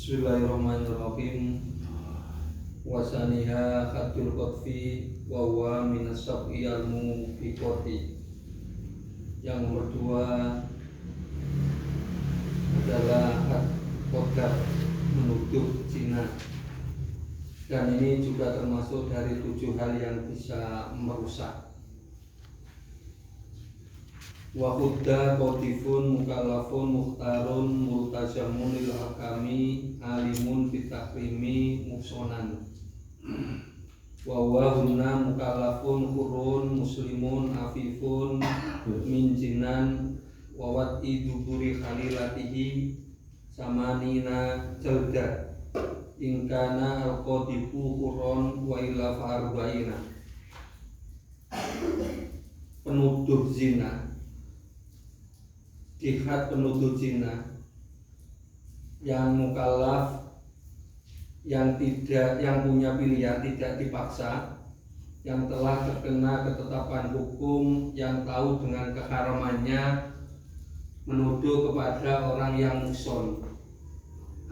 Bismillahirrahmanirrahim. Wasaniha khatul qatfi wa huwa minas sab'i al-mufiqati. Yang nomor 2 adalah hak qadar, menuduh zina. Dan ini juga termasuk dari 7 hal yang bisa merusak. Wa hudda qatifun mukallafun mukhtarun multazamun lil hakami alimun bitahrimi muhsonan wa hunna mukallafun hurun muslimun afifun min jinan wa wat'i duburi khalilatihi samanina jalda ingkana al-qadifu hurun wa illa fa'arbaina. Penuduh zina, jihad penuduh zina yang mukallaf, yang punya pilihan, tidak dipaksa, yang telah terkena ketetapan hukum, yang tahu dengan keharamannya, menuduh kepada orang yang muhson.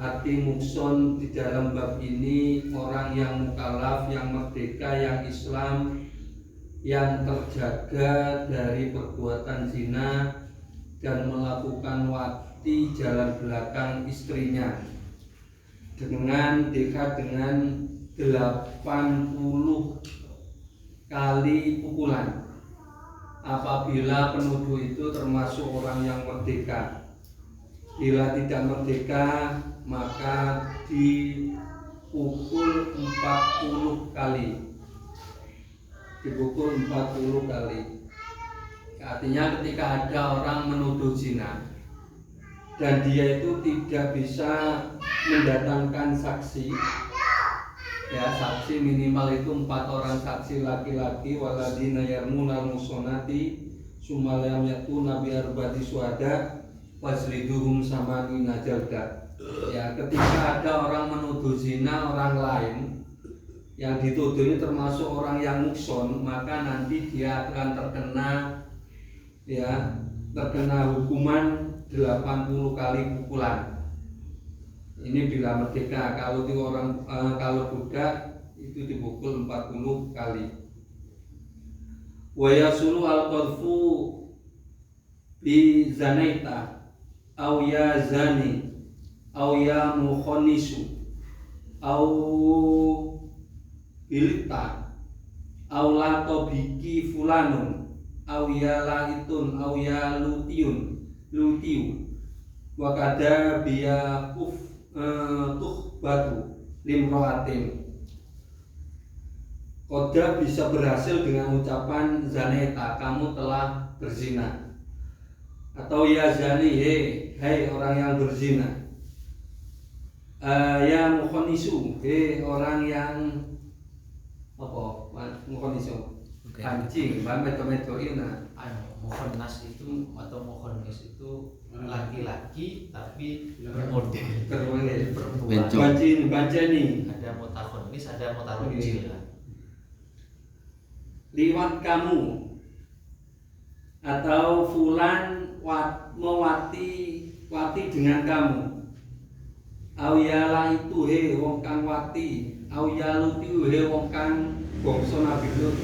Arti muhson di dalam bab ini orang yang mukallaf, yang merdeka, yang Islam, yang terjaga dari perbuatan zina dan melakukan wati jalan belakang istrinya dengan 80 kali pukulan apabila penuduh itu termasuk orang yang merdeka. Bila tidak merdeka maka dipukul 40 kali. Dipukul 40 kali. Artinya ketika ada orang menuduh zina dan dia itu tidak bisa mendatangkan saksi, ya saksi minimal itu 4 orang saksi laki-laki, waladina yarmunal musonati sumalam yatu nabi arbati suada wasriduhum samanina jalda. Ya ketika ada orang menuduh zina orang lain, yang dituduh ini termasuk orang yang muhson, maka nanti dia akan terkena hukuman 80 kali pukulan. Ini bila merdeka. Kalau kalau budak itu dipukul 40 kali. Wa yasulu al-qadfu bi zanaita aw ya zani aw ya mukhanisu aw bilita aw la tabiki fulanun aw ya laitun aw ya lutiu wa kada biya tuhbatu limroatin. Koda bisa berhasil dengan ucapan zaneta, kamu telah berzina, atau ya zani, hei orang yang berzina, ya mukhonisu, hei orang yang mukhonisu kancing, meto ina. Mukhonnas itu atau mukhonnis itu laki-laki tapi bermodel perempuan. Bancani. Ada mutakhonnis, ada mutarojil. Liwat kamu atau fulan wati dengan kamu. Awyala itu wong kang wati, awyalu itu wong kang bangsa Nabi Lut.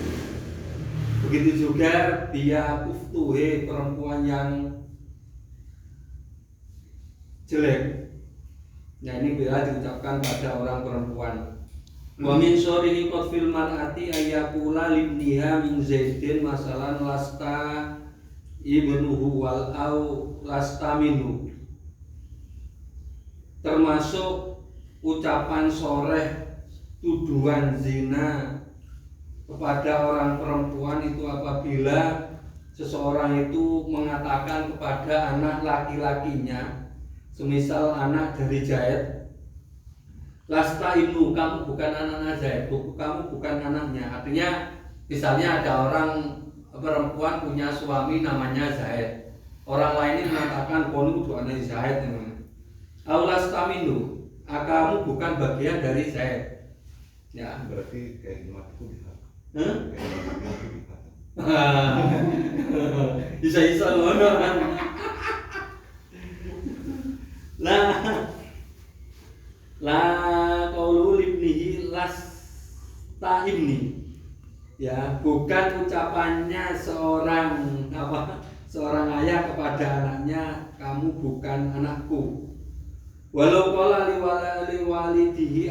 Begitu juga dia kuftu, perempuan yang jelek. Nah ini bila diucapkan pada orang perempuan. Wa min syarihi qatfil mar'ati ayyakula libniha min zaidin masalan lasta ibnuhu wal au lasta minhu. Termasuk ucapan soreh tuduhan zina kepada orang perempuan itu apabila seseorang itu mengatakan kepada anak laki-lakinya, semisal anak dari Zaid, lasta ibnu, kamu bukan anaknya Zaid, kamu bukan anaknya. Artinya misalnya ada orang perempuan punya suami namanya Zaid, orang lain mengatakan kamu itu anak Zaid. Lasta minhu, kamu bukan bagian dari Zaid. Ya berarti kayak gimana itu bisa. Bisa ngono kan. Nah, ta'imni. Ya, bukan ucapannya seorang ayah kepada anaknya, kamu bukan anakku. Walau qala li walidihi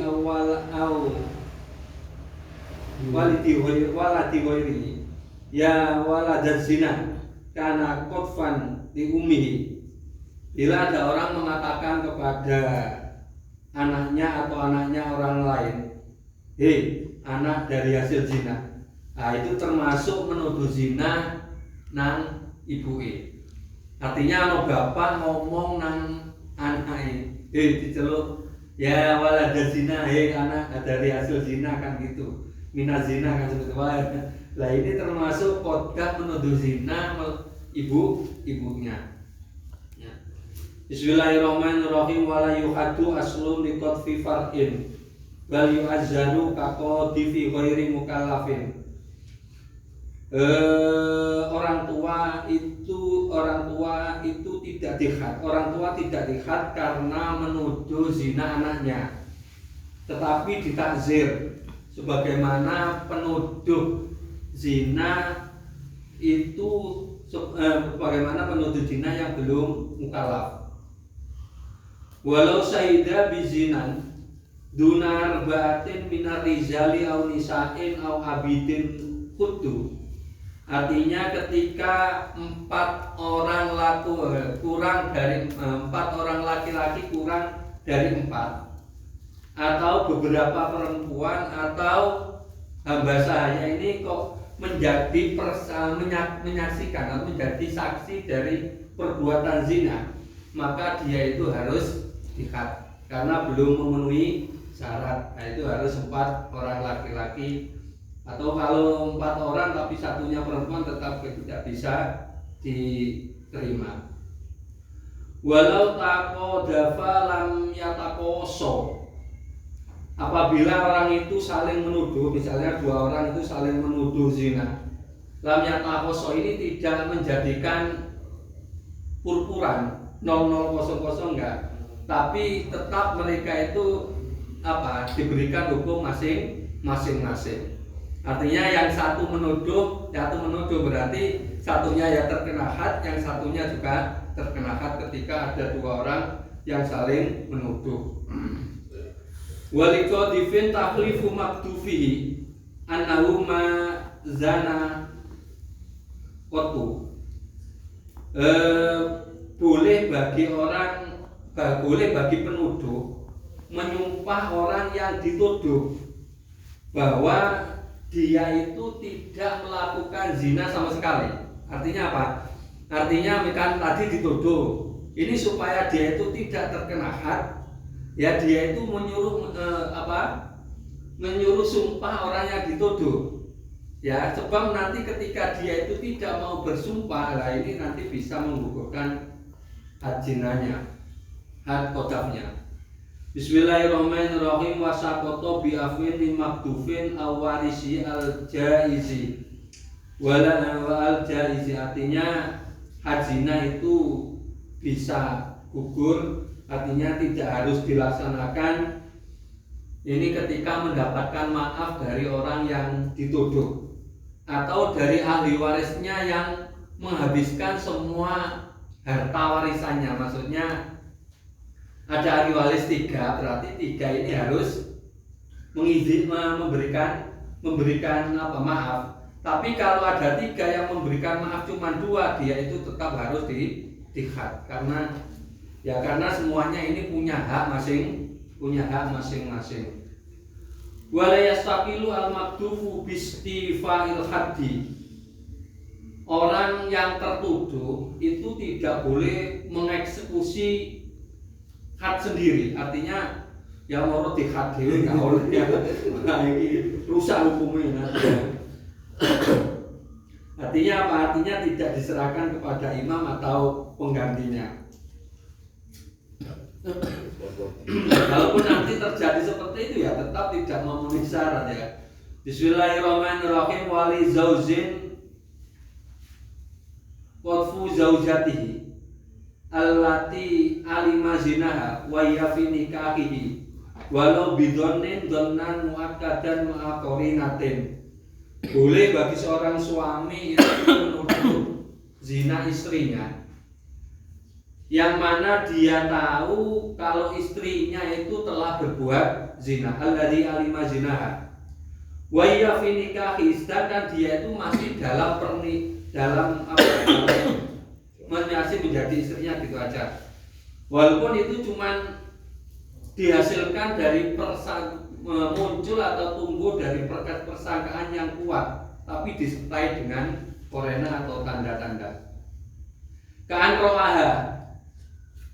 waladi ghairi ya waladaz zina kana qadfan li ummihi. Bila ada orang mengatakan kepada anaknya atau anaknya orang lain, hei anak dari hasil zina, nah itu termasuk menuduh zina nang ibuke. Artinya ana bapak ngomong nang anake, hei diceluk ya waladaz zina, hei anak dari hasil zina, kan gitu. Minaz zina kan sebetulnya. Lah ini termasuk kodgat menuduh zina ibunya. Ya. Bismillahirrahmanirrahim. Wala yuhaddu aslun liqadfi far'in bal yu'azzaru kaqadfi ghairi mukallafin. Orang tua itu tidak dihad. Orang tua tidak dihad karena menuduh zina anaknya, tetapi ditakzir sebagaimana penuduh zina itu bagaimana penuduh zina yang belum mukallaf. Walau syahida bizinan dunar batin minar rizali au nisa'in au abidin kudu. Artinya ketika 4 orang laki-laki kurang dari 4, atau beberapa perempuan atau hamba sahaya ini kok menyaksikan atau menjadi saksi dari perbuatan zina, maka dia itu harus dihad karena belum memenuhi syarat. Nah, itu harus 4 orang laki-laki, atau kalau 4 orang tapi satunya perempuan tetap tidak bisa diterima. Walau taqadafa lam yataqoso. Apabila orang itu saling menuduh, misalnya 2 orang itu saling menuduh zina, lam yataqoso ini tidak menjadikan purpuran 0000 enggak, tapi tetap mereka itu diberikan hukum masing-masing. Artinya yang satu menuduh berarti satunya ya terkena had, yang satunya juga terkena had ketika ada 2 orang yang saling menuduh. Waliqadifin takhlifu maktufihi annahu ma zana qatu. Boleh bagi penuduh menyumpah orang yang dituduh bahwa dia itu tidak melakukan zina sama sekali. Artinya apa? Artinya kan tadi dituduh, ini supaya dia itu tidak terkena had, ya dia itu menyuruh sumpah orang yang dituduh. Ya, sebab nanti ketika dia itu tidak mau bersumpah, lah ini nanti bisa menggugurkan had zinanya, had qadafnya. Bismillahirrahmanirrahim. Wasaqata bi afwin limakdufin awarisi al-jaizi wala al-jaizi. Artinya had zina itu bisa gugur, artinya tidak harus dilaksanakan. Ini ketika mendapatkan maaf dari orang yang dituduh atau dari ahli warisnya yang menghabiskan semua harta warisannya. Maksudnya ada ahli waris 3, berarti 3 ini harus memberikan maaf. Tapi kalau ada 3 yang memberikan maaf cuma 2, dia itu tetap harus dihad karena semuanya ini punya hak masing-masing. Wala yastaqilu al-makdufu bistifa'il haddi. Orang yang tertuduh itu tidak boleh mengeksekusi had sendiri. Artinya yang mau di had dhewe enggak oleh ya. Nah, ini rusak hukumnya. Artinya apa? Artinya tidak diserahkan kepada imam atau penggantinya. Walaupun nanti terjadi seperti itu ya tetap tidak memenuhi syarat ya. Bismillahirrahmanirrahim. Wali zaujin qadfu zaujatihi allati alima zinaha wa hiya fi nikahihi walau bidonin donan muakkadan ma'aqorinatin. Boleh bagi seorang suami itu menuduh zina istrinya yang mana dia tahu kalau istrinya itu telah berbuat zina, alladzi alima zinaha wa hiya fi nikahi, sedangkan dia itu masih dalam masih menjadi istrinya gitu aja. Walaupun itu cuman dihasilkan dari muncul atau tumbuh dari persangkaan yang kuat, tapi disertai dengan korena atau tanda-tanda. Ka'an ro'aha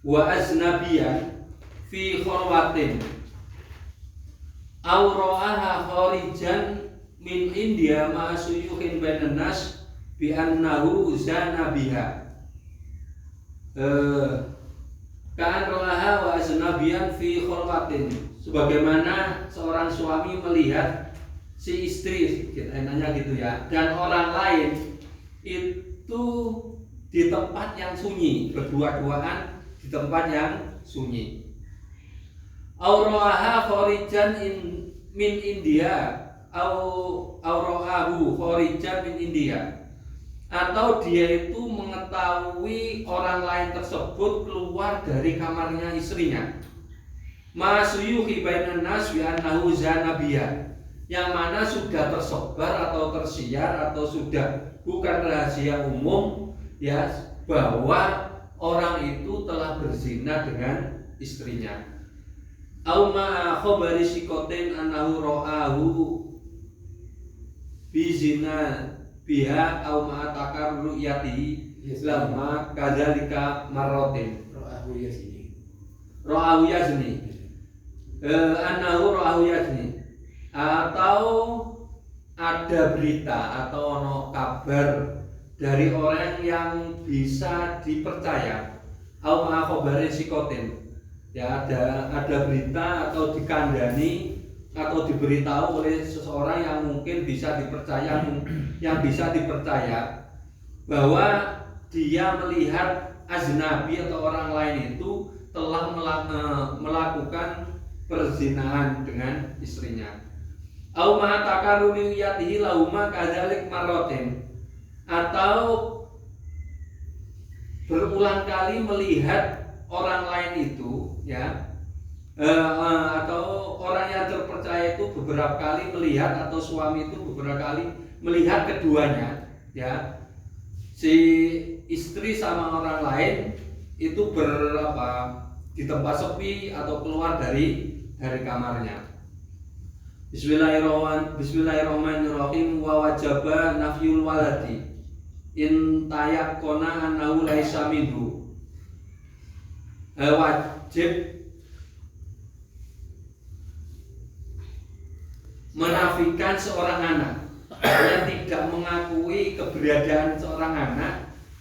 wa aznabiyan fi khorwatin aw ro'aha kharijan min India ma suyuhin bainan nas bi annahu zana biha. Ka'an ro'aha wa aznabiyan fi khorwatin, sebagaimana seorang suami melihat si istri, enaknya gitu ya, dan orang lain itu di tempat yang sunyi, berdua-duaan di tempat yang sunyi. Auraha kharijan min India, aurahu kharijan min India, atau dia itu mengetahui orang lain tersebut keluar dari kamarnya istrinya. Masuyuhi bainan nas bi annahu zana biha, yang mana sudah tersebar atau tersiar atau sudah bukan rahasia umum ya, bahwa orang itu telah berzina dengan istrinya. Au ma khabari sikotin annahu ra'ahu bi zina biha au ma takar ru'yati lama kadzalika marratin. Ra'ahu yazni annahu ra'ahu yazni, atau ada berita atau ono kabar dari orang yang bisa dipercaya, au ma khabari sikotin, ya, ada berita atau dikandani atau diberitahu oleh seseorang yang mungkin bisa dipercaya, yang bisa dipercaya bahwa dia melihat ajnabi atau orang lain itu telah melakukan perzinahan dengan istrinya. Au ma takaruni yatihi lahuma kadzalik marratin, atau berulang kali melihat orang lain itu ya, atau orang yang terpercaya itu beberapa kali melihat, atau suami itu beberapa kali melihat keduanya ya, si istri sama orang lain itu di tempat sepi atau keluar dari kamarnya. Bismillahirrahmanirrahim. Wa wajaba nafyul waladi in tayakkona annahu laisa minhu. Wajib menafikan seorang anak yang tidak mengakui keberadaan seorang anak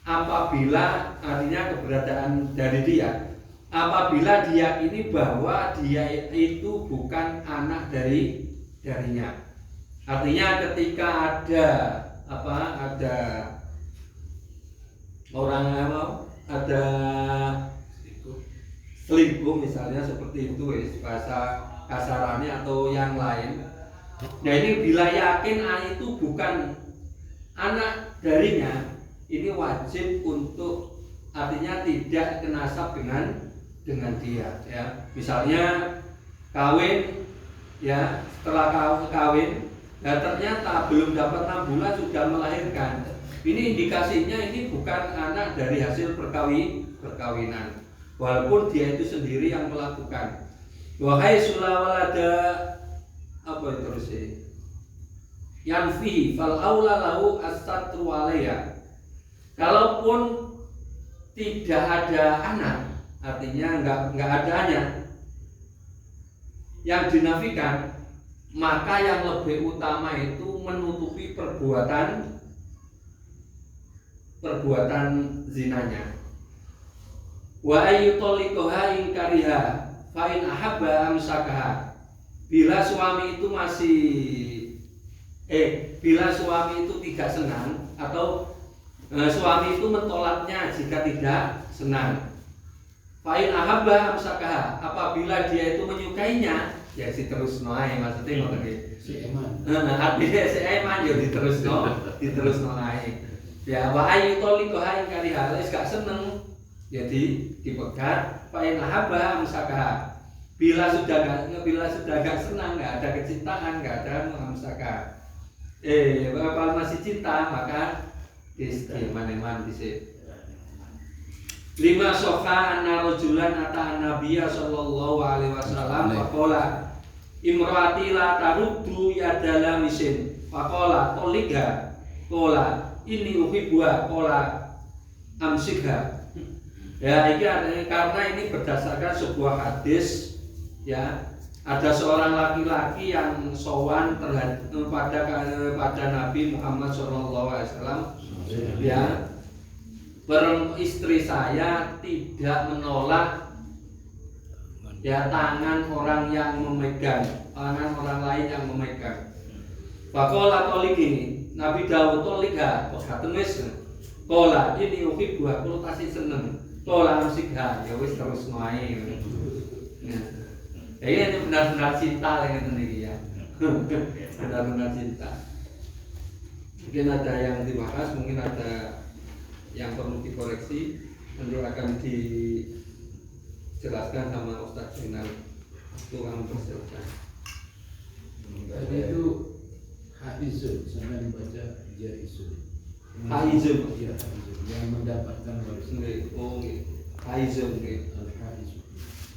apabila, artinya keberadaan dari dia, apabila diyakini bahwa dia itu bukan anak darinya. Artinya ketika ada orang ada selingkuh misalnya, seperti itu bahasa kasarannya atau yang lain. Nah ini bila yakin anak itu bukan anak darinya, ini wajib untuk, artinya tidak kenasab dengan dia ya. Misalnya kawin ya, setelah kawin nah ternyata belum dapat 6 bulan sudah melahirkan, ini indikasinya ini bukan anak dari hasil perkawinan, walaupun dia itu sendiri yang melakukan. Wahai sulawalada terus yanfi fal aula lahu as-satru alayya, kalaupun tidak ada anak, artinya enggak ada anak yang dinafikan, maka yang lebih utama itu menutupi perbuatan zinanya. Wa ayyutolikoha in kariha fa in ahabba amsakaha, bila suami itu bila suami itu tidak senang, atau suami itu mentolaknya jika tidak senang. Fa in ahabba amsakaha, apabila dia itu menyukainya, ya si terus ae maksudnya ngoten nggih. Si Eman. Artinya si Eman ya diterusno ae. Ya wa ayu toliko hain kali halis gak seneng. Jadi dipegat, fa in ahabba amsaka. Bila sudah gak senang, nggak ada kecintaan, nggak ada amsaka. Kalau masih cinta maka eman dhisik. 5 sofa anna rajulan ata an-nabiyya sallallahu alaihi wasallam faqala imraati la taruddu yadala misin faqala toliga qala inni uhibbuha qala amsikha. Ya ini karena ini berdasarkan sebuah hadis ya, ada seorang laki-laki yang sowan pada Nabi Muhammad SAW ya, istri saya tidak menolak ya tangan orang yang memegang, tangan orang lain yang memegang. Faqala toliki, Nabi Dawud tolika, boten wis. Qala ini uhibbu aku tasih seneng. Qala amsikha, ya wis terus wae. Ya ini benar-benar cinta ngeten iki ya. Benar-benar cinta. Mungkin ada yang dibahas, mungkin ada yang perlu dikoreksi, nanti akan dijelaskan sama Ustaz Zainal. Tuhan bersilakan. Tadi itu haizun, sama dibaca jaizun. Haizun, Ya, haizun yang mendapatkan warisan. oh, haizun,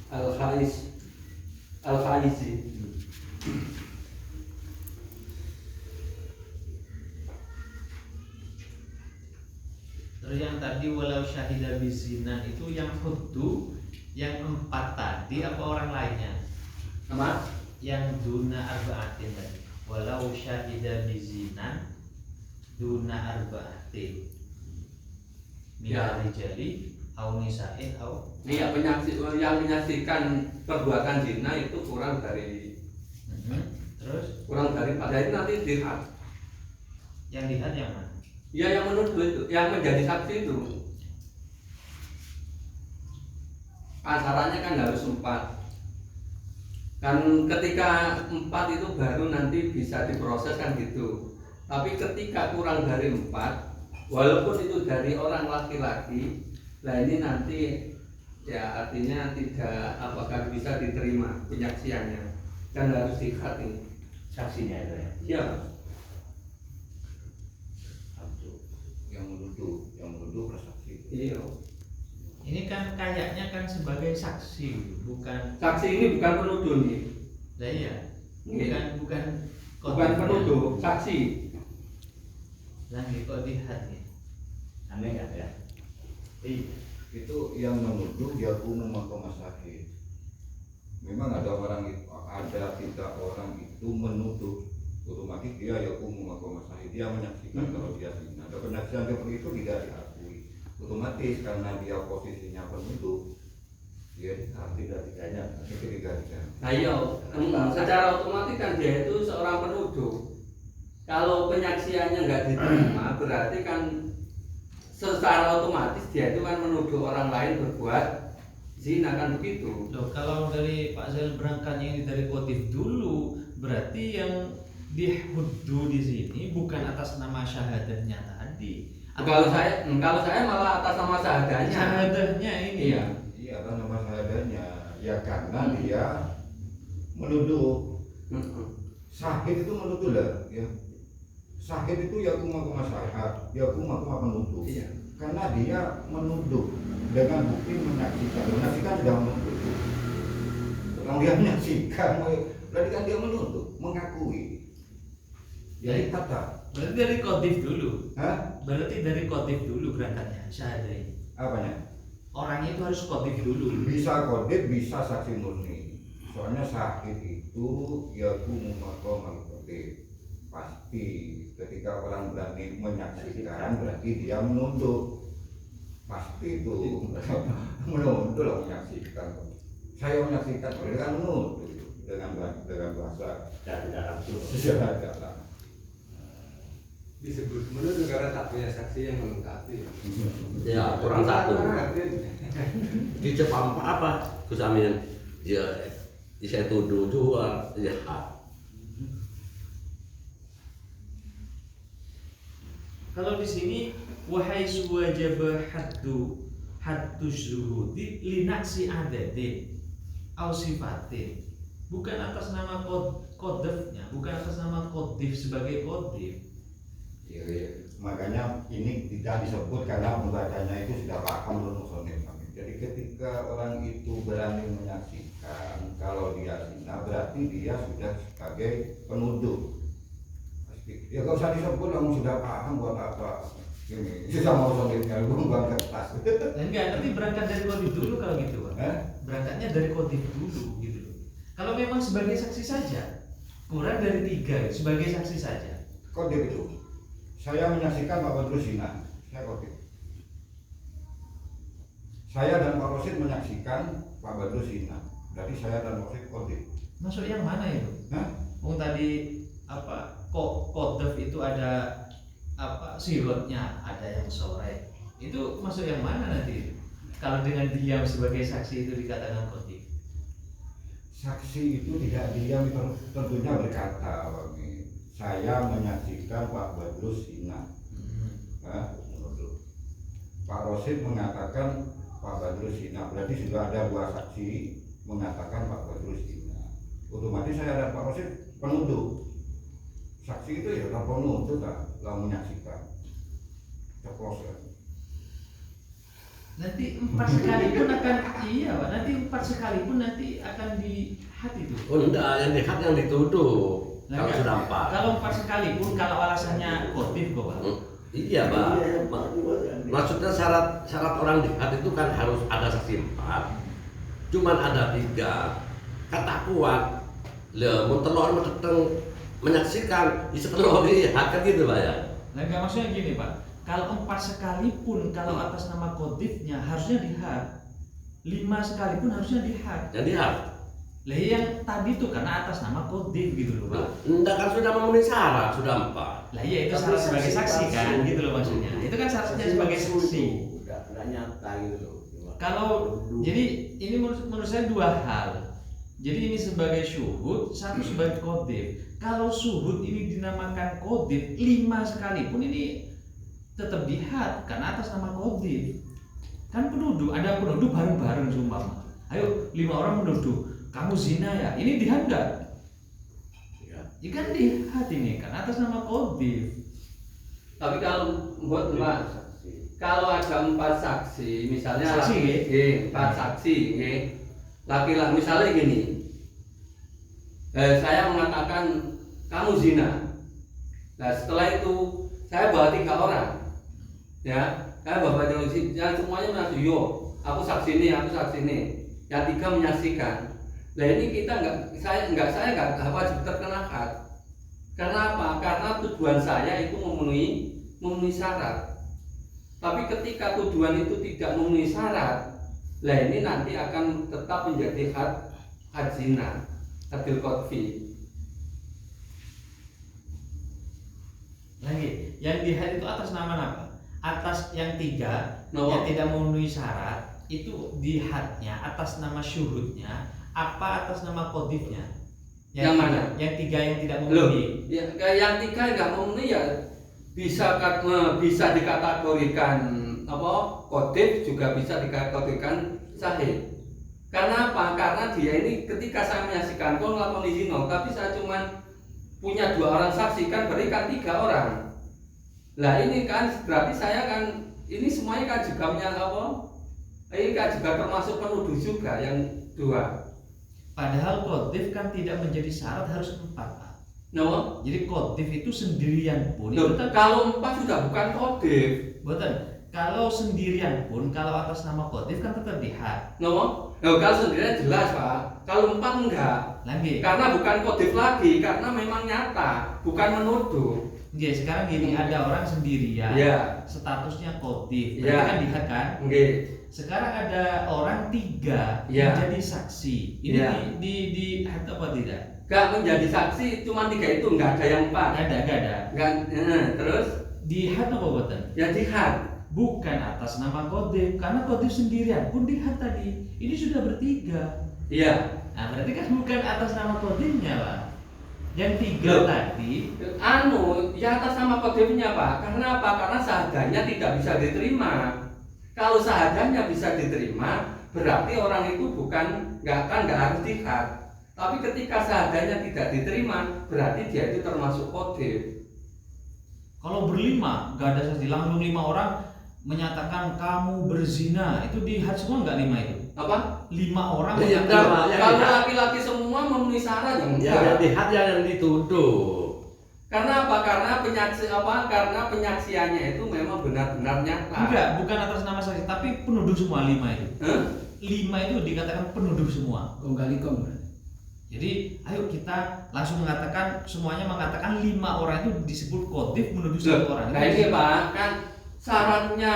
Al-haiz. al-haizi. Terus yang tadi walau syahidah bizinan itu yang huddu yang 4 tadi apa orang lainnya? Nama? Yang duna arba'atin tadi. Walau syahidah bizinan duna arba'atin. Ya. Minal rijali au nisa'in au. Iya, yang menyaksikan perbuatan zina itu kurang dari Terus kurang dari pada itu nanti dilihat. yang lihat yang mana? Ya yang menuduh itu, yang menjadi saksi itu. Acaranya kan harus 4. Kan ketika 4 itu baru nanti bisa diproses kan gitu. Tapi ketika kurang dari 4, walaupun itu dari orang laki-laki, nah ini nanti ya artinya tidak apakah bisa diterima penyaksiannya. Kan harus dilihat ini Saksinya itu ya. ya. Yang menuduh bersaksi. Iya. Ini kan kayaknya kan sebagai saksi, bukan Saksi ini bukan penuduh nih. lah iya. Iya. Bukan Penuduh, saksi. Lagi kok lihat nih. Aneh nggak ya? Itu yang menuduh yakumu maqama syahid. Memang ada 3 orang itu menuduh, otomatis dia yakumu maqama syahid, dia menyaksikan kalau dia zina. Ada penyaksian seperti itu tidak diakui, otomatis karena dia posisinya penuduh, dia tidak diganya. Nah iya, secara otomatis kan dia itu seorang penuduh. Kalau penyaksiannya nggak diterima, berarti kan secara otomatis dia itu kan menuduh orang lain berbuat zina, kan begitu. Loh, kalau dari Pak Zainal berangkatnya ini dari motif dulu, berarti yang dihuddu di sini bukan atas nama syahadahnya tadi. Kalau saya malah atas nama syahadahnya. Syahadahnya ini. Iya. Iya, atas nama syahadahnya. Ya karena dia menuduh. Syahid itu menuduh lah, ya. Syahid itu yakumu maqama syahid, yakumu maqama penuduh. Iya. Karena dia menuduh dengan bukti menyaksikan sudah menuduh. Kalau dia menyaksikan, berarti kan dia menuduh, mengakui. Jadi kata, Berarti dari kotif dulu. hah? Berarti dari kotif dulu berangkatnya syahadah ini. Apanya? Orangnya itu harus kotif dulu. Bisa kodit, bisa saksi murni. Soalnya syahid itu yakumu maqama kodit. Pasti ketika orang berani menyaksikan berarti dia menuduh. Pasti itu menuduh lah, menyaksikan. Saya menyaksikan, berarti kan menuduh dengan bahasa dari dalam itu. Disebut menuduh karena tak punya saksi yang melengkapi. Ya kurang satu. Di Jepang apa Gus Amin? Ya saya tuduh juga jahat. Kalau di sini wahai suwajaba haddu zuhudi linaksi adadin au sifatin, bukan atas nama kodefnya, bukan atas nama kodif sebagai kodif. Ya, makanya ini tidak disebut karena membacanya itu sudah paham menurut musonif. Jadi ketika orang itu berani menyaksikan kalau dia zina, berarti dia sudah sebagai penuduh. Ya kalau usah disebut, kamu sudah paham buat apa ini. Sudah mau musonifnya buang kertas. Enggak, tapi berangkat dari kodif dulu kalau gitu, Pak. Berangkatnya dari kodif dulu gitu loh. Kalau memang sebagai saksi saja, kurang dari 3 sebagai saksi saja. Kodif itu. Saya menyaksikan Pak Badrus zina, saya kodif. Saya dan Pak Rosid menyaksikan Pak Badrus zina, berarti saya dan Rosid kodif. Masuk yang mana itu? Tadi apa? Kodef itu ada apa? Sirotnya ada yang sore. Itu masuk yang mana nanti? Kalau dengan diam sebagai saksi itu dikatakan kodif. Saksi itu tidak diam, tentunya berkata, saya menyaksikan Pak Badrus zina. Pak Rosid mengatakan Pak Badrus zina, berarti sudah ada 2 saksi mengatakan Pak Badrus zina. Otomatis saya dan Pak Rosid penuduh. Saksi itu ya kan penuduh lah menyaksikan. Ceplos kan. Nanti 4 sekalipun akan iya Pak, nanti 4 sekalipun nanti akan dilihat itu. Oh enggak, yang lihat yang dituduh. Nah, Kalau sudah 4. Kalau 4 sekalipun, kalau alasannya kodif kok Pak. Iya Pak. Maksudnya syarat orang lihat itu kan harus ada saksi 4. Cuman ada 3. Kata kuat. Mau telur mau teteng menyaksikan, bisa telur lihat kan gitu Pak ya. Nah, enggak maksudnya gini Pak. Kalau 4 sekalipun, kalau atas nama kodifnya harusnya dihad. 5 sekalipun harusnya dihad. Yang lihat. Lah yang tadi itu karena atas nama kodif gitu loh Pak. Enggak kan sudah memenuhi syarat, sudah 4. Lah iya itu syarat sebagai saksi kan, gitu loh maksudnya. Itu kan syaratnya sebagai saksi. Udah nyata gitu loh. Kalau jadi ini menurut saya 2 hal. Jadi ini sebagai syuhud, satu sebagai kodif. Kalau syuhud ini dinamakan kodif, 5 sekalipun ini tetap dihad karena atas nama kodif. Kan penuduh, ada penuduh bareng-bareng sumpah. Ayo 5 orang menuduh, kamu zina ya, ini dihad nggak? Ya kan dihad ini kan atas nama kodif. Tapi kalau buat Mbak, kalau ada 4 saksi, misalnya Saksi, 4 saksi, laki-laki misalnya gini, saya mengatakan kamu zina. Nah setelah itu saya bawa 3 orang, ya, saya bawa 3 orang, yang semuanya mengaku, yo, aku saksi ini, yang 3 menyaksikan. Nah ini kita saya nggak wajib terkena had. Karena apa? Karena tuduhan saya itu memenuhi syarat. Tapi ketika tuduhan itu tidak memenuhi syarat, lah ini nanti akan tetap menjadi had zina, hadil qadfi. Lagi, yang dihad itu atas nama apa? Atas yang 3 yang tidak memenuhi syarat itu dihadnya atas nama syuhudnya apa atas nama kodifnya? Yang mana? Yang 3 yang tidak memenuhi. Yang 3 nggak memenuhi ya bisa dikategorikan apa? Kodif juga bisa dikategorikan sahih. Karena apa? Karena dia ini ketika saya menyaksikan kau melakukan zina, tapi saya cuma punya 2 orang saksi kan berarti kan 3 orang. Lah ini kan berarti saya kan ini semuanya kan juga punya apa? Ini kan juga termasuk penuduh juga yang 2. Padahal kodif kan tidak menjadi syarat harus 4 Pak. No. Jadi kodif itu sendirian pun Loh, itu kan, kalau 4 sudah bukan kodif. betul. Kalau sendirian pun kalau atas nama kodif kan tetap dihad. No. Loh, kalau sendirian jelas Pak. Kalau 4 enggak. Lagi. Karena bukan kodif lagi, karena memang nyata, bukan menuduh. Oke, sekarang gini ada orang sendirian, Ya. Statusnya kodif, berarti Ya. kan dihad kan? Oke. Sekarang ada orang 3 Ya. menjadi saksi. Ini Ya. di had apa tidak? Enggak menjadi saksi cuma 3 itu, enggak ada yang 4. Gak ada. Enggak, terus Di had apa buatan? ya dihad. Bukan atas nama kodif, karena kodif sendirian pun dihad tadi. Ini sudah bertiga. Iya. Nah berarti kan bukan atas nama kodimnya Pak. Yang 3 Loh. tadi Ya atas nama kodimnya Pak. Karena apa? Karena sahadanya tidak bisa diterima. Kalau sahadanya bisa diterima, berarti orang itu nggak harus jihad. Tapi ketika sahadanya tidak diterima, berarti dia itu termasuk kodim. kalau berlima nggak ada saksi, langsung 5 orang menyatakan kamu berzina, itu di had semua nggak 5 itu? Apa? 5 orang Iya, menyatakan. Pak. Yang Kalau dihad. laki-laki semua memenuhi syarat ya Ya, enggak. yang lihat yang dituduh. Karena apa? Karena penyaksiannya itu memang benar-benar nyata. Enggak, bukan atas nama saksi, tapi penuduh semua 5 itu. Hah? 5 itu dikatakan penuduh semua. Kong kali kong. Jadi ayo kita langsung semuanya mengatakan 5 orang itu disebut kodif menuduh Loh, 1 orang. nah ini Pak, kan syaratnya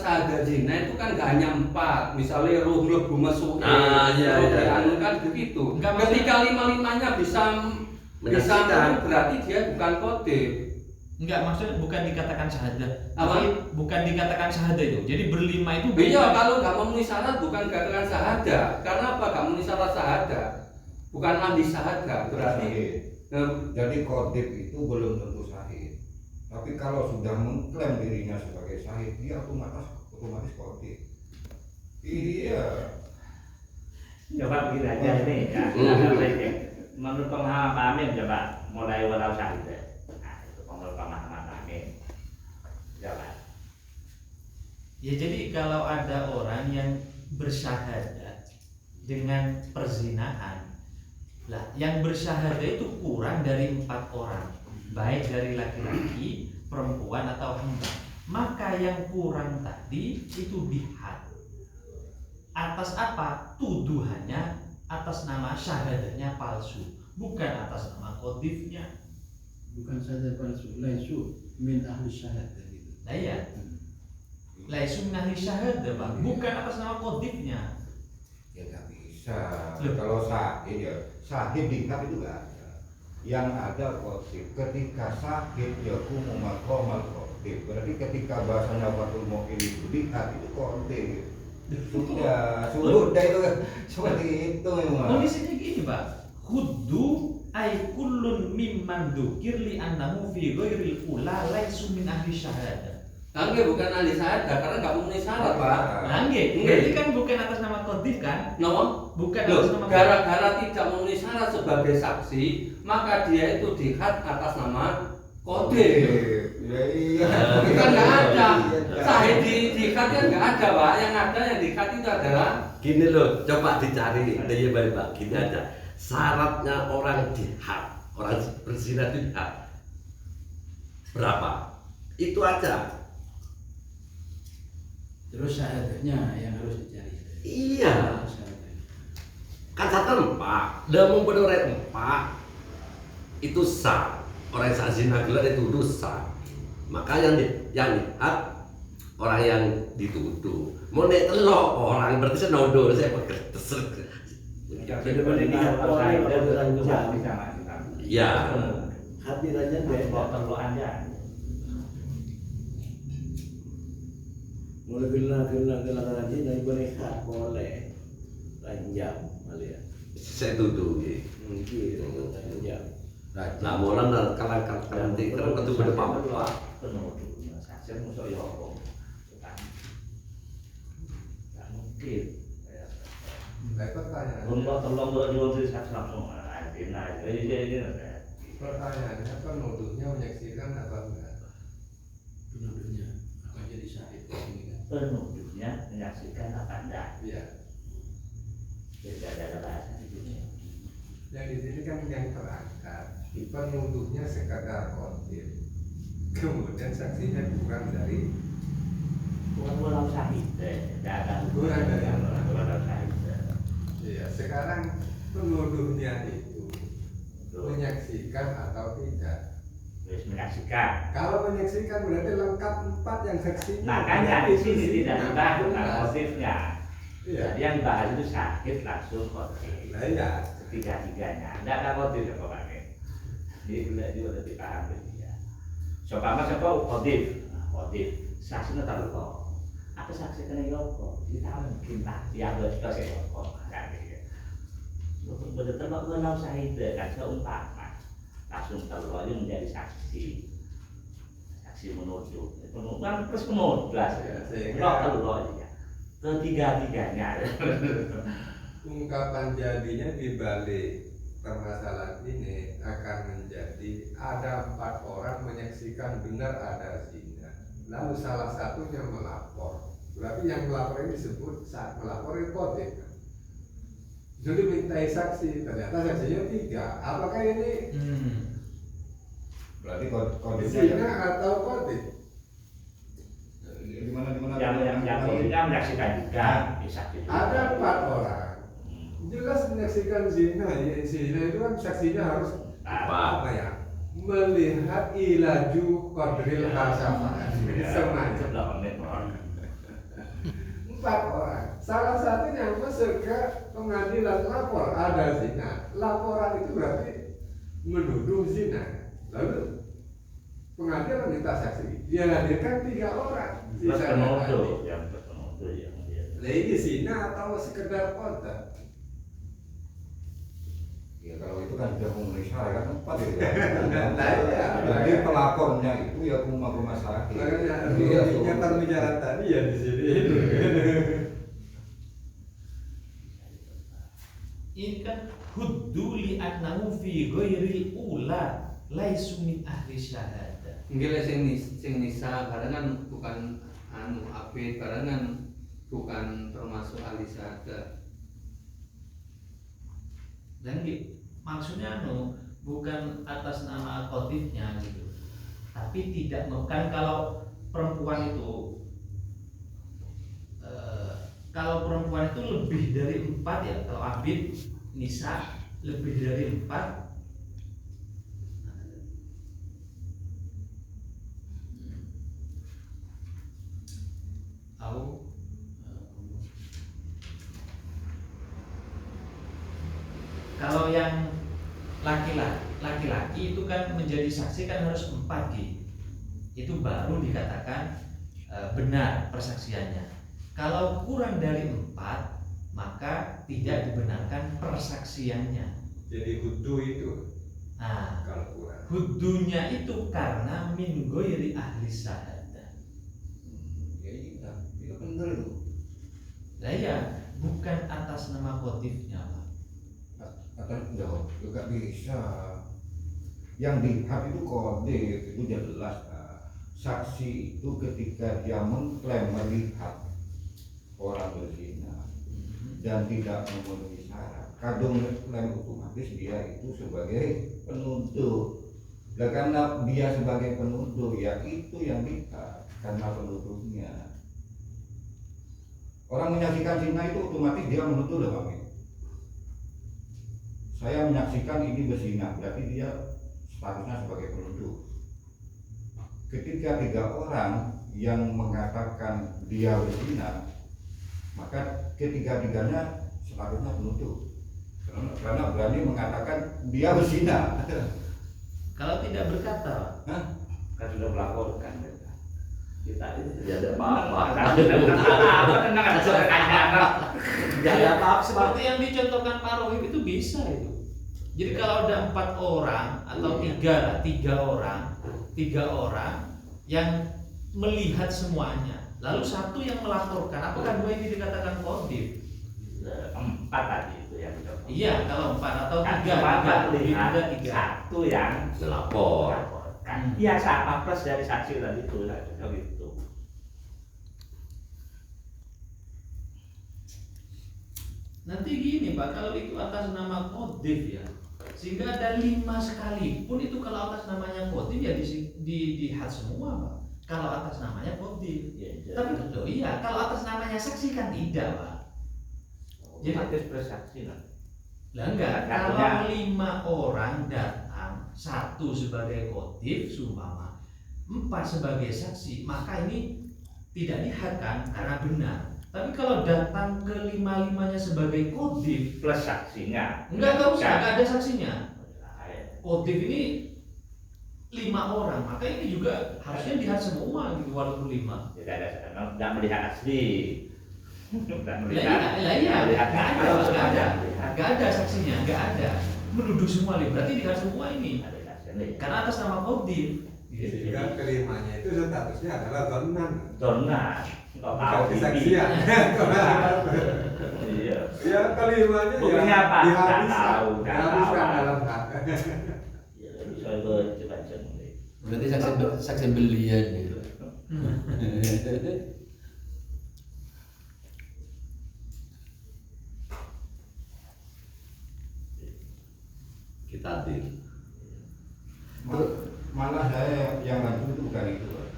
syahadat zina itu kan gak hanya 4. Misalnya ruh lebu masukin, Iya. kan begitu. Enggak, maksudnya- Ketika 5-5-nya bisa Menyaksikan. berarti dia bukan kodif. Enggak, maksudnya bukan dikatakan syahadat. Apa? Tapi bukan dikatakan syahadat itu. Jadi berlima itu Iya, kalau gak memenuhi syarat bukan katakan syahadat. Karena apa? Gak memenuhi syarat syahadat. Bukan ahli syahadat. Berarti Jadi kodif itu belum tentu sahih. Tapi kalau sudah mengklaim dirinya sebagai sahih, dia otomatis kodif. Iya. Coba begini aja ini ya. Menurut pemahaman Pak Amin coba mulai walau syahid. Nah, itu menurut pemahaman Pak Amin. Coba. Ya jadi kalau ada orang yang bersyahadat dengan perzinahan, lah yang bersyahadat itu kurang dari 4 orang, baik dari laki-laki, perempuan atau hamba. Maka yang kurang tadi itu dihad. Atas apa? Tuduhannya atas nama syahadatnya palsu, bukan atas nama kodifnya. Bukan saja palsu, laisu min ahli syahadah gitu. Nah iya, laisu min ahli syahadah Pak, bukan atas nama kodifnya. Ya nggak bisa. Loh. Kalau sahih ya sahih dihab itu nggak ada. Yang ada kodif. Ketika sahih ya makomal kodif. Berarti ketika bahasanya Fathul Mu'in itu dihab itu kodif. Sudah itu seperti itu memang. Kondisinya gini Pak, khuddu ay kullun mimman dzukir li annahu fi ghairil ula laisu min ahli syahadah. Angge bukan ahli syahadat karena nggak memenuhi syarat Pak. Langge, berarti kan bukan atas nama kodif kan? No, Bukan loh, atas nama gara-gara tidak memenuhi syarat sebagai saksi, maka dia itu dihad atas nama kodif. Ya iya. Kan nggak ada. Sahih dihad kan nggak ada Pak. Yang ada yang dihad itu adalah Gini loh, coba dicari dari Pak. Gini aja. Syaratnya orang jihad, orang berzina itu jihad. Berapa? Itu aja. Terus syahadatnya yang harus dicari. Iya. Syahadatnya. Kan satu 4, dalam benar 4 itu sah. Orang yang zina gelar itu sah. Maka yang jihad orang yang dituduh. Mau nek telok orang berarti senodo saya terserah. Jadi benar walau syahid dan sama kita. Iya. Hadirannya beda. Perlu aja. Mulai gila ngaji dari berehat boleh lanjang kali ya. Saya tuduh gitu. Mungkin lanjang. Nah, molan kalang nanti kalau ketemu pada Pak. Penuh saksi musuh ya apa? Tak mungkin. Baik, pertanyaan. Untuk tolong jual saksi langsung anjing ini. Pertanyaannya penuduhnya menyaksikan apa enggak? Penuduhnya akan jadi syahid ini kan. Penuduhnya menyaksikan apa enggak? Iya. Tidak ada bahasa di sini. Yang di sini kan yang terangkat penuduhnya sekadar kodif. Kemudian saksinya kurang dari Walau syahid, tidak ada Kurang dari walau syahid. iya. Sekarang penuduhnya itu menyaksikan atau tidak? Terus menyaksikan. Kalau menyaksikan berarti lengkap 4 yang saksinya. Makanya di sini tidak dibahas tentang motifnya. Iya. Jadi yang dibahas itu syahid langsung motif. Nah iya. Ketiga-tiganya, tidak ada motif ya Pak. Jadi tidak juga dipaham ya. Sopama siapa motif, saksinya tahu kok. Apa saksi kena yoko? Kita mungkin lah, dia harus kasih yoko. Betul-betul kenal sahida kan seumpama langsung telur itu menjadi saksi menuduh kan terus menuduh telur ya ketiga-tiganya. Ungkapan jadinya di balik permasalahan ini akan menjadi ada 4 orang menyaksikan benar ada zina, lalu salah satunya melapor. Berarti yang melapor ini disebut saat melapor itu kodif. Jadi mintai saksi, ternyata saksinya 3. Apakah ini Berarti kodenya zina atau kodif? di mana Yang kodenya menyaksikan juga bisa juga. Ada 4 orang jelas menyaksikan zina. Ya, zina itu kan saksinya harus apa ya? Melihat ilaju kodril hasafah semacam 4 orang. Salah satunya masuk ke pengadilan lapor ada zina. Laporan itu berarti menuduh zina. Lalu pengadilan minta saksi. Dia hadirkan 3 orang. Plus penuduh yang Lagi zina atau sekedar konten? Ya kalau itu kan sudah memenuhi syarat kan 4 itu. Nah, iya. Jadi pelapornya itu ya rumah sakit. Makanya Iya, ruginya pembicaraan tadi ya di sini. Ini kan huddu li annahu fi ghairi ula laisu min ahli syahadah. Nggih sing nisa barengan bukan abid barengan bukan termasuk ahli syahadah. Dan maksudnya bukan atas nama kodifnya gitu, tapi tidak kan kalau perempuan itu lebih dari 4 ya, kalau abid nisa lebih dari 4 atau kalau yang laki-laki itu kan menjadi saksi kan harus 4 gitu. Itu baru dikatakan benar persaksiannya. Kalau kurang dari 4 maka tidak dibenarkan persaksiannya. Jadi hudu itu Nah, kalau kurang. hudunya itu karena min ghairi ahli syahadah. Ya iya, itu benar itu. Lah ya, bukan atas nama kodifnya, Pak. Atau enggak, juga bisa. Yang dilihat itu kode itu jelas. Saksi itu ketika dia mengklaim melihat orang berzina dan tidak memenuhi syarat, kadung klaim otomatis dia itu sebagai penuduh. Dan karena dia sebagai penuduh, ya itu yang dilihat karena penuduhnya. Orang menyaksikan zina itu otomatis dia menuduh loh, Pak. Saya menyaksikan ini berzina, berarti dia statusnya sebagai penuduh. Ketika 3 orang yang mengatakan dia berzina, maka ketiga-tiganya statusnya penuduh. Karena berani mengatakan dia berzina. Kalau tidak berkata, kan sudah melaporkan kita itu tidak ada apa-apa. tidak ada apa-apa. Seperti yang dicontohkan Pak Rohim itu bisa itu. Jadi kalau ada 4 orang atau 3 orang yang melihat semuanya, lalu 1 yang melaporkan, apakah 2 ini dikatakan kodif? 4 tadi itu yang dicontoh. Iya, kalau 4 atau 3 lihat ada 3. 1 yang Melapor. melaporkan. Iya, sama plus dari saksi tadi itu gitu. Nanti gini Pak, kalau itu atas nama kodif ya, sehingga ada 5 sekalipun itu kalau atas namanya kodif ya dihad semua Pak. Kalau atas namanya kodif, Ya, tapi betul iya. Kalau atas namanya saksi kan tidak Pak. Jadi otomatis bersaksi lah. lah enggak. Katanya- Kalau 5 orang datang, 1 sebagai kodif, seumpama 4 sebagai saksi, maka ini tidak dihad kan karena benar. Tapi kalau datang ke 5-5-nya sebagai kodif, Plus saksinya. enggak usah, enggak ada saksinya. Ya. Kodif ini 5 orang, maka ini juga harusnya dilihat semua gitu walaupun 5. Tidak ada, tidak melihat asli. Nggak ada saksinya, nggak ada. Menuduh semua nih, berarti dikasih semua ini. Karena atas nama Qadir. Sehingga kelimanya itu statusnya adalah zonan. Zonan. Kau tahu Bukan kesaksian. Iya. Ya kelimanya Buktinya ya apa? Nggak tahu. dihabiskan dalam hak. Ya, bisa baca. Berarti saksi belian gitu. Kita adil. Malah saya yang lanjut itu bukan itu, Pak.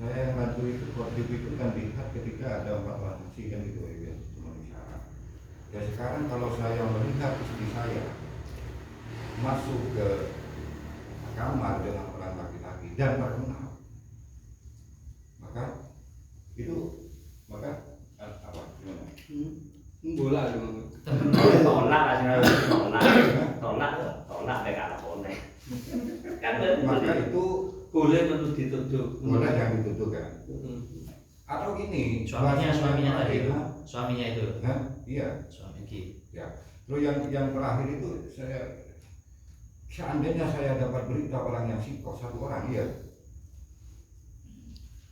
Saya yang lanjut itu Qadir itu kan lihat ketika ada 4 orang saksi kan gitu ya, kemanusiaan. Ya sekarang kalau saya melihat istri saya masuk ke kamar dengan orang laki-laki dan terkenal, maka apa gimana? Bola dong. Tolak aja, tolak mereka ada boleh. Kan Maka itu Boleh menurut dituduh. boleh yang dituduh kan? Hmm. Atau gini, Suaminya tadi, Hah? suaminya itu. Hah? Iya. Suami Ki. Ya. Terus yang terakhir itu saya seandainya saya dapat berita orang yang sikoh 1 orang, iya,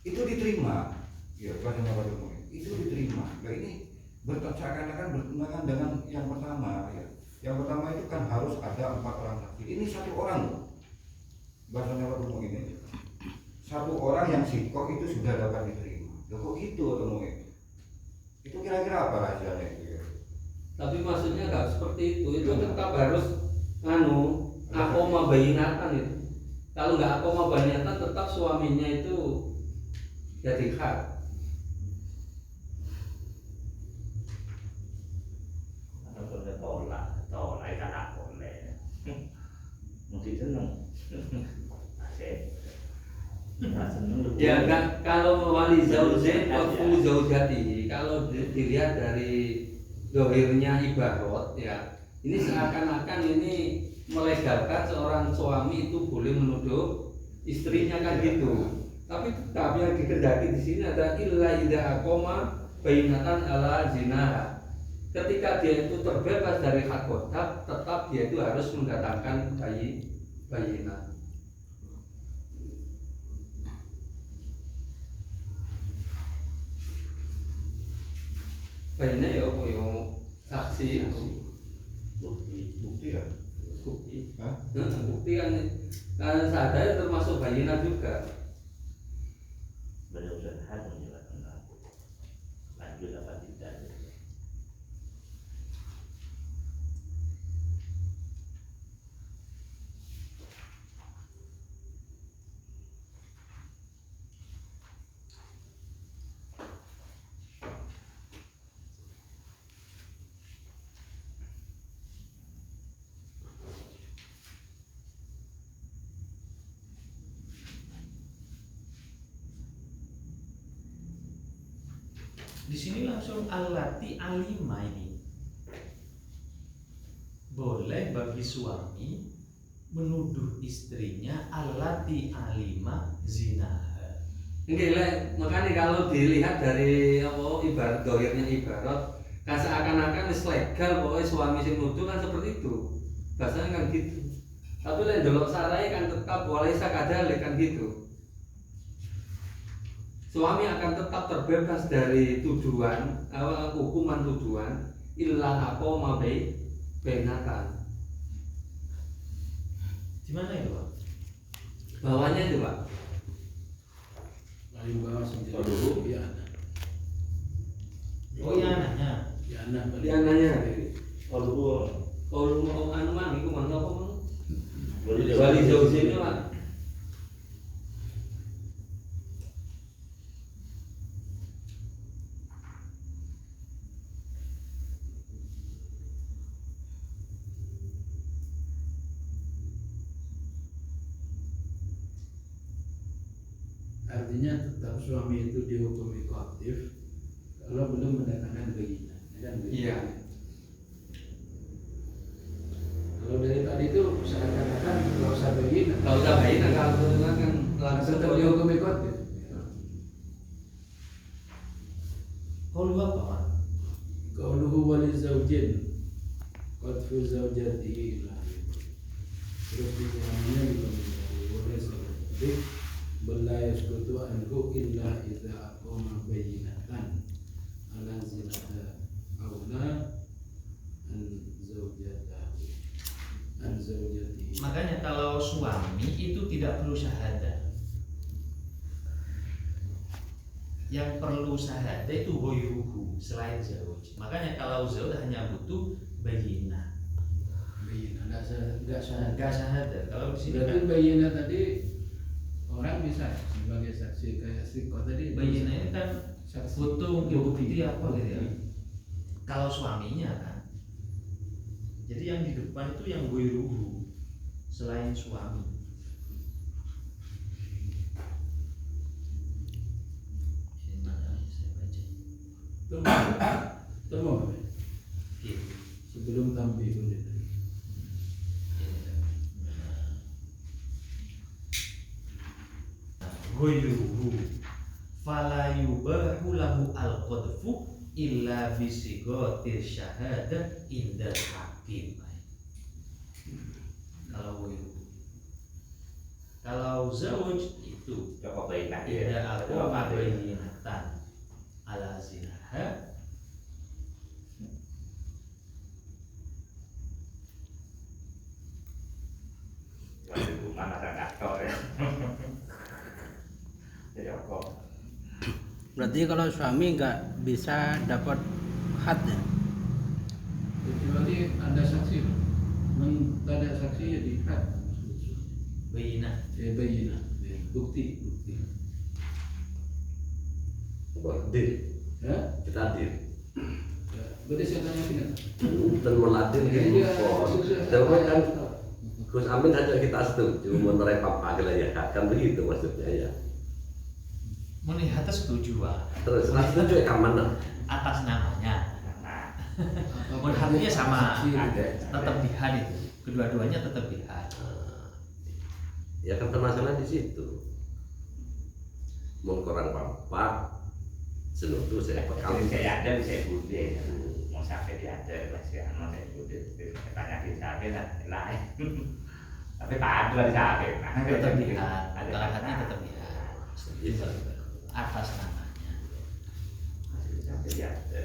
itu diterima. Ya, bahasanya Pak Jokowi, itu diterima. Nah ini seakan-akan bertentangan dengan yang pertama. Ya. Yang pertama itu kan harus ada 4 orang saksi. Ini 1 orang loh. Bahasanya Pak Jokowi ini. 1 orang yang sikoh itu sudah dapat diterima. Loh, kok gitu Pak Jokowi? Itu kira-kira apa rahasianya itu ya? Tapi maksudnya nggak seperti itu tetap harus akoma bayinatan itu. Kalau nggak akoma bayinatan tetap suaminya itu jadi hak. tolak kan tak boleh. Mesti seneng. Asik. Nah, seneng. Ya kan kalau wali zaujain waktu zaujati, kalau dilihat dari dohirnya ibarat ya, ini seakan-akan ini melegalkan seorang suami itu boleh menuduh istrinya kan gitu. Tapi yang dikehendaki di sini ada illa idza aqama bainatan ala zina. Ketika dia itu terbebas dari hak kodab, tetap dia itu harus mendatangkan bayinat. Bayinat ya apa ya saksi Bukti ya? bukti. Hah? Bukti kan sadar termasuk bayinat juga. Beliau sehat menjelaskan lanjut apa tidak. Di sini langsung alati alima ini. Boleh bagi suami menuduh istrinya alati alima zina. Enggak, makanya kalau dilihat dari ibarat dohirnya ibarat kan seakan-akan legal pokoknya suami sing nuduh kan seperti itu. Bahasanya kan gitu. Tapi lain delok sarai kan tetap walaisa kadalik kan gitu. Suami akan tetap terbebas dari tuduhan, hukuman tuduhan illa aqama bainatan. Di mana itu, Pak? Bawahnya itu, Pak. Paling bawah sendiri. Dulu. Ya anak. Oh iya anaknya. Ya anak. Dia nanya. Kalau Kalau anu man iku mana apa man? Wali Wali zaujin Pak. Artinya tetap suami itu dihukumi koaktif kalau belum mendatangkan bayinya, kan begitu? Iya. Kalau dari tadi itu seakan-akan nggak usah bayinya, Kalau udah bayi kalau turunan kan langsung tetap dihukumi koaktif. Kalau Qauluhu apa, Pak? Qauluhu walizaujin qadfu zaujatihi ila terus dikiranya dikomentari oleh seorang mudik bala yaskutu anhu illa idza aqama bayyinatan ala zinata aula an zaujatahu an zaujatihi. Makanya kalau suami itu tidak perlu syahadah. Yang perlu syahadah itu ghairuhu selain zauj. Makanya kalau zauj hanya butuh bayyinah. Bayyinah enggak syahadat. Enggak syahadah. Kalau di sini Berarti kan bayyinah tadi orang bisa sebagai saksi kayak Siko tadi. bayyinah ini kan saksi butuh bukti apa gitu ya. Kalau suaminya kan. Jadi yang di depan itu yang ghairuhu selain suami. Ini mana saya baca. Temu Gitu. sebelum tampil itu. Ghairuhu fala yubahu lahu al-qadfu illa bi sighatir syahadah indal hakim. Kalau ghairuhu. Kalau zauj itu Coba bayikan tidak aqama bayyinatan ala zinaha Waduh, mana ada aktor ya. Ya kok. Berarti kalau suami nggak bisa dapat had ya? Kecuali ada saksi. Tidak ada saksi ya di had. bayyinah. Bayyinah. Bukti. Dir, Ya? kita dir. Ya. Berarti saya tanya tidak? Dan meladir Iya, gitu. Tapi kan Gus Amin aja kita setuju menurut Pak Pagel ya, kan begitu maksudnya ya. Melihat setuju, Pak. Terus setuju ya mana? Atas namanya. Nah, Melihatnya sama, Saksi. tetap dihad itu. Kedua-duanya tetap dihad. Ya kan permasalahan di situ. Mau kurang bapak, senutu saya kalau pekal. saya ada bisa bude. Mau sampai dia ada masih mau saya bude. Tanya di sana lain. Tapi tak ada di sana. Tetap dihad. Melihatnya tetap dihad. Bisa. Atas namanya. Sampai dia ada.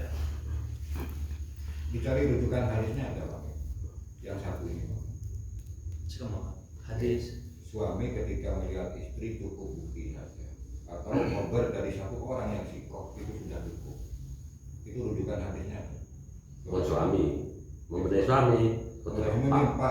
Dicari rujukan hadisnya ada Pak. Yang satu ini Pak. Sekarang hadis. Suami ketika melihat istri cukup bukti saja, atau khobar dari satu orang yang sikoh itu sudah cukup. Itu rujukan hadisnya. Mau suami, memberi suami, Kalau ini Pak